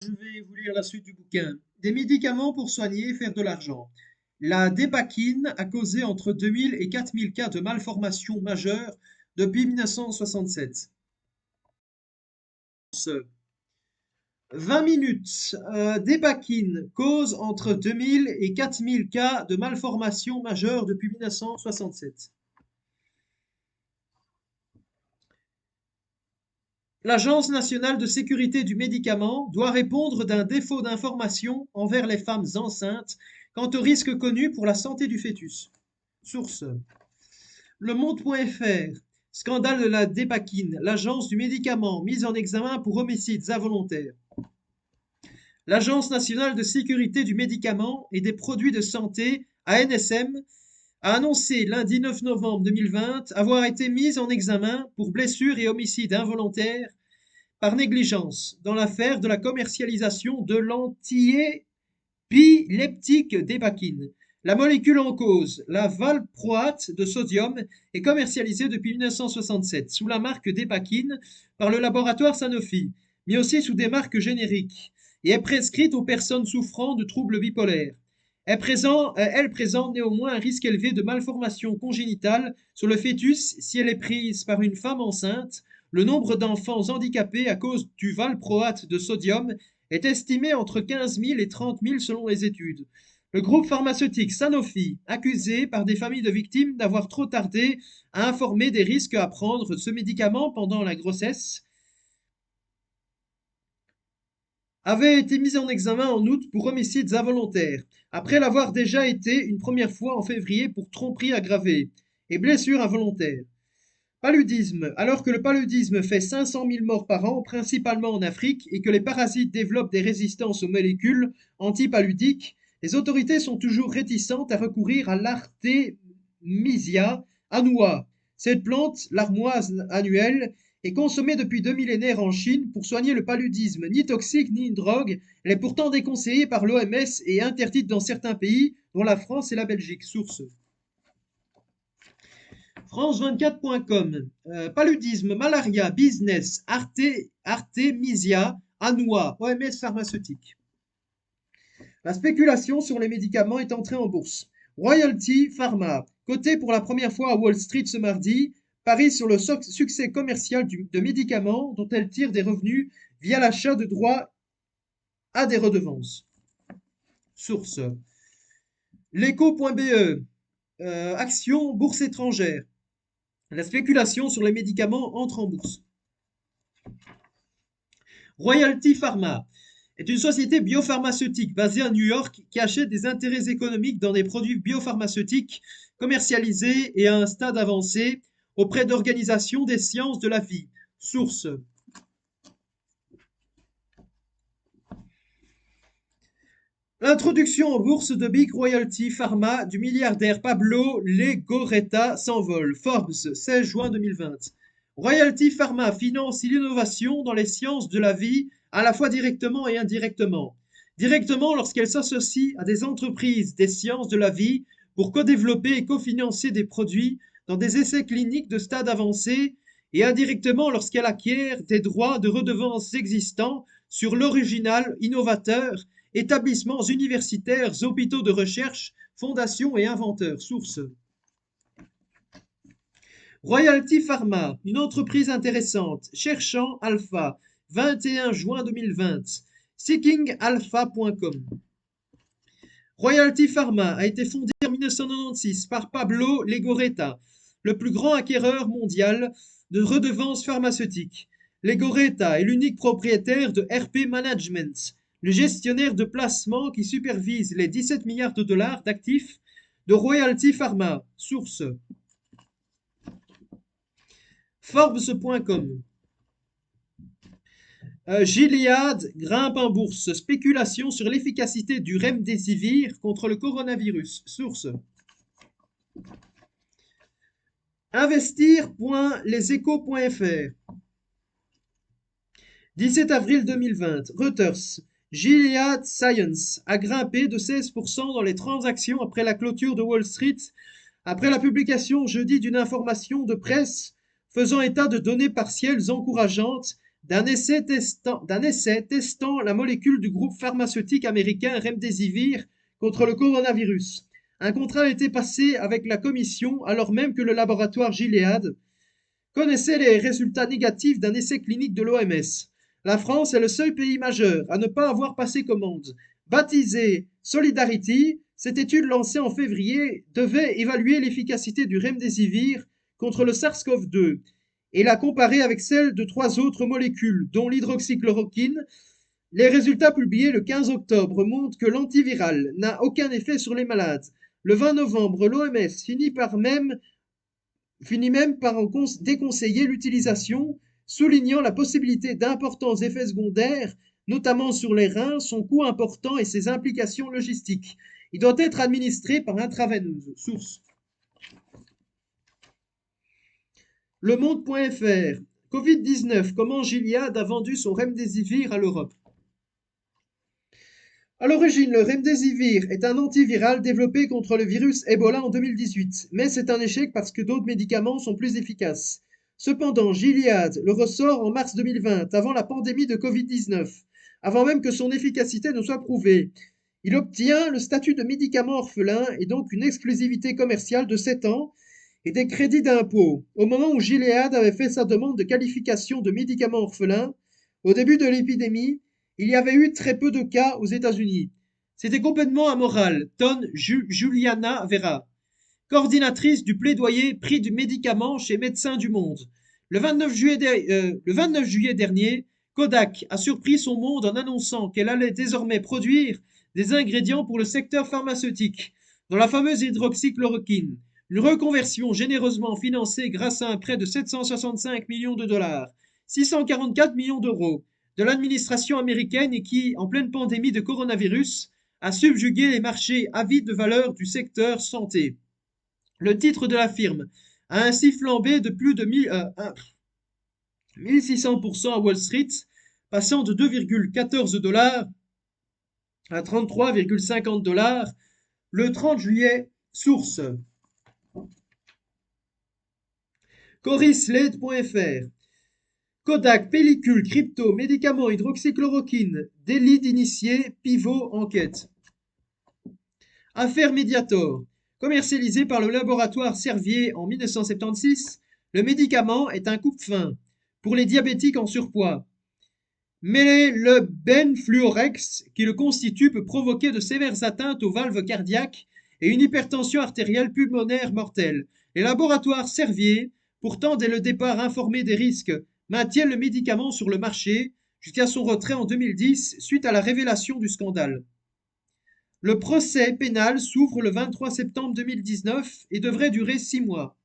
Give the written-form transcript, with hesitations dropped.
Je vais vous lire la suite du bouquin. Des médicaments pour soigner et faire de l'argent. La débakine a causé entre 2000 et 4000 cas de malformations majeures depuis 1967. 20 minutes. Débakine cause entre 2000 et 4000 cas de malformations majeures depuis 1967. L'Agence nationale de sécurité du médicament doit répondre d'un défaut d'information envers les femmes enceintes quant aux risques connus pour la santé du fœtus. Source: Le Monde.fr. Scandale de la dépakine, l'agence du médicament mise en examen pour homicides involontaires. L'Agence nationale de sécurité du médicament et des produits de santé, ANSM, a annoncé lundi 9 novembre 2020 avoir été mise en examen pour blessures et homicide involontaire par négligence dans l'affaire de la commercialisation de l'antiépileptique débakine. La molécule en cause, la valproate de sodium, est commercialisée depuis 1967 sous la marque débakine par le laboratoire Sanofi, mais aussi sous des marques génériques, et est prescrite aux personnes souffrant de troubles bipolaires. Elle présente néanmoins un risque élevé de malformation congénitale sur le fœtus si elle est prise par une femme enceinte. Le nombre d'enfants handicapés à cause du valproate de sodium est estimé entre 15 000 et 30 000 selon les études. Le groupe pharmaceutique Sanofi, accusé par des familles de victimes d'avoir trop tardé à informer des risques à prendre ce médicament pendant la grossesse, avait été mis en examen en août pour homicides involontaires, après l'avoir déjà été une première fois en février pour tromperie aggravée et blessure involontaire. Paludisme. Alors que le paludisme fait 500 000 morts par an, principalement en Afrique, et que les parasites développent des résistances aux molécules antipaludiques, les autorités sont toujours réticentes à recourir à l'Artemisia annua. Cette plante, l'armoise annuelle, est consommée depuis 2 millénaires en Chine pour soigner le paludisme. Ni toxique ni une drogue, elle est pourtant déconseillée par l'OMS et interdite dans certains pays, dont la France et la Belgique. Source: France24.com. Paludisme, malaria, business, Artemisia annua, OMS pharmaceutique. La spéculation sur les médicaments est entrée en bourse. Royalty Pharma, coté pour la première fois à Wall Street ce mardi, parie sur le succès commercial de médicaments dont elle tire des revenus via l'achat de droits à des redevances. Source: L'Echo.be. Action bourse étrangère. La spéculation sur les médicaments entre en bourse. Royalty Pharma est une société biopharmaceutique basée à New York qui achète des intérêts économiques dans des produits biopharmaceutiques commercialisés et à un stade avancé auprès d'organisations des sciences de la vie. Source: L'introduction en bourse de Big Royalty Pharma du milliardaire Pablo Legorreta s'envole. Forbes, 16 juin 2020. Royalty Pharma finance l'innovation dans les sciences de la vie à la fois directement et indirectement. Directement lorsqu'elle s'associe à des entreprises des sciences de la vie pour co-développer et cofinancer des produits dans des essais cliniques de stade avancé, et indirectement lorsqu'elle acquiert des droits de redevance existants sur l'original innovateur, établissements universitaires, hôpitaux de recherche, fondations et inventeurs. Source: Royalty Pharma, une entreprise intéressante, cherchant Alpha, 21 juin 2020. Seekingalpha.com. Royalty Pharma a été fondée en 1996 par Pablo Legorreta, le plus grand acquéreur mondial de redevances pharmaceutiques. Legorreta est l'unique propriétaire de RP Management, le gestionnaire de placement qui supervise les 17 milliards de dollars d'actifs de Royalty Pharma. Source: Forbes.com. Gilead grimpe en bourse. Spéculation sur l'efficacité du remdesivir contre le coronavirus. Source: Investir.leséchos.fr. 17 avril 2020. Reuters. Gilead Science a grimpé de 16% dans les transactions après la clôture de Wall Street, après la publication jeudi d'une information de presse faisant état de données partielles encourageantes d'un essai testant la molécule du groupe pharmaceutique américain Remdesivir contre le coronavirus. Un contrat a été passé avec la Commission alors même que le laboratoire Gilead connaissait les résultats négatifs d'un essai clinique de l'OMS. La France est le seul pays majeur à ne pas avoir passé commande. Baptisée Solidarity, cette étude lancée en février devait évaluer l'efficacité du Remdesivir contre le SARS-CoV-2 et la comparer avec celle de 3 autres molécules, dont l'hydroxychloroquine. Les résultats publiés le 15 octobre montrent que l'antiviral n'a aucun effet sur les malades. Le 20 novembre, l'OMS finit même par en déconseiller l'utilisation, soulignant la possibilité d'importants effets secondaires, notamment sur les reins, son coût important et ses implications logistiques. Il doit être administré par intraveineuse. Source. Lemonde.fr. Covid-19. Comment Gilead a vendu son Remdesivir à l'Europe? À l'origine, le Remdesivir est un antiviral développé contre le virus Ebola en 2018, mais c'est un échec parce que d'autres médicaments sont plus efficaces. Cependant, Gilead le ressort en mars 2020, avant la pandémie de Covid-19, avant même que son efficacité ne soit prouvée. Il obtient le statut de médicament orphelin et donc une exclusivité commerciale de 7 ans et des crédits d'impôt. Au moment où Gilead avait fait sa demande de qualification de médicament orphelin, au début de l'épidémie, il y avait eu très peu de cas aux États-Unis. C'était complètement amoral, tonne Juliana Vera, coordinatrice du plaidoyer prix du médicament chez Médecins du Monde. Le 29 juillet dernier, Kodak a surpris son monde en annonçant qu'elle allait désormais produire des ingrédients pour le secteur pharmaceutique, dont la fameuse hydroxychloroquine, une reconversion généreusement financée grâce à un prêt de 765 millions de dollars, 644 millions d'euros, de l'administration américaine et qui, en pleine pandémie de coronavirus, a subjugué les marchés avides de valeur du secteur santé. Le titre de la firme a ainsi flambé de plus de 1600% à Wall Street, passant de 2,14 $ à 33,50 $ le 30 juillet. Source. Corislate.fr. Kodak, pellicule, crypto, médicaments, hydroxychloroquine, délit d'initié, pivot, enquête. Affaire Mediator. Commercialisé par le laboratoire Servier en 1976, le médicament est un coupe-faim pour les diabétiques en surpoids. Mais le benfluorex qui le constitue peut provoquer de sévères atteintes aux valves cardiaques et une hypertension artérielle pulmonaire mortelle. Les laboratoires Servier, pourtant dès le départ informés des risques, maintiennent le médicament sur le marché jusqu'à son retrait en 2010 suite à la révélation du scandale. Le procès pénal s'ouvre le 23 septembre 2019 et devrait durer 6 mois.